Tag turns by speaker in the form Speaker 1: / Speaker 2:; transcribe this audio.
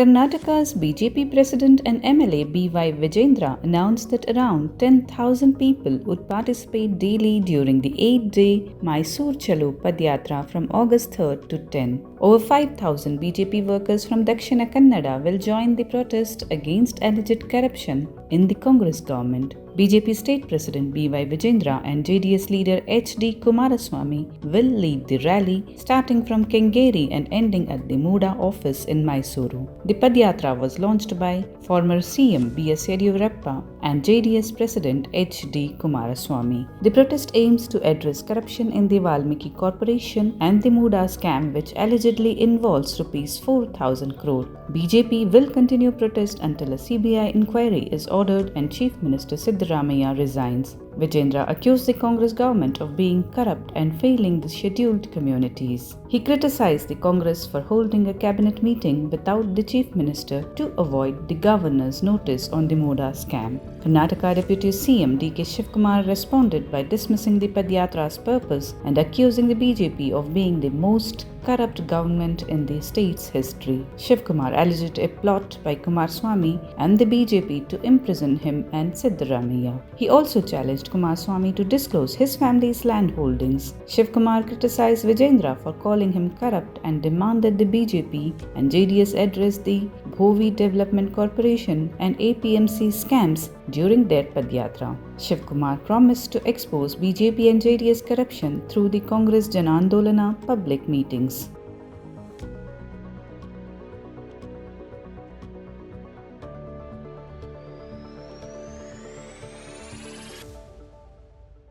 Speaker 1: Karnataka's BJP President and MLA BY Vijayendra announced that around 10,000 people would participate daily during the 8-day Mysuru Chalo Padayatra from August 3rd to 10. Over 5,000 BJP workers from Dakshina Kannada will join the protest against alleged corruption in the Congress government. BJP State President BY Vijayendra and JD's leader HD Kumaraswamy will lead the rally starting from Kengeri and ending at the MUDA office in Mysuru. The Padayatra was launched by former CM BS Yediyurappa and JD's President HD Kumaraswamy. The protest aims to address corruption in the Valmiki Corporation and the MUDA scam, which allegedly involves Rs 4,000 crore. BJP will continue protest until a CBI inquiry is ordered and Chief Minister Siddaramaiah resigns. Vijayendra accused the Congress government of being corrupt and failing the scheduled communities. He criticized the Congress for holding a cabinet meeting without the Chief Minister to avoid the governor's notice on the MUDA scam. Karnataka Deputy CM DK Shivkumar responded by dismissing the Padayatra's purpose and accusing the BJP of being the most corrupt government in the state's history. Shivkumar alleged a plot by Kumaraswamy and the BJP to imprison him and Siddaramaiah. He also challenged Kumaraswamy to disclose his family's land holdings. Shivkumar criticized Vijayendra for calling him corrupt and demanded the BJP and JDS address the Bhovi Development Corporation and APMC scams during their Padayatra. Shivkumar promised to expose BJP and JDS corruption through the Congress Jan Andolana public meetings.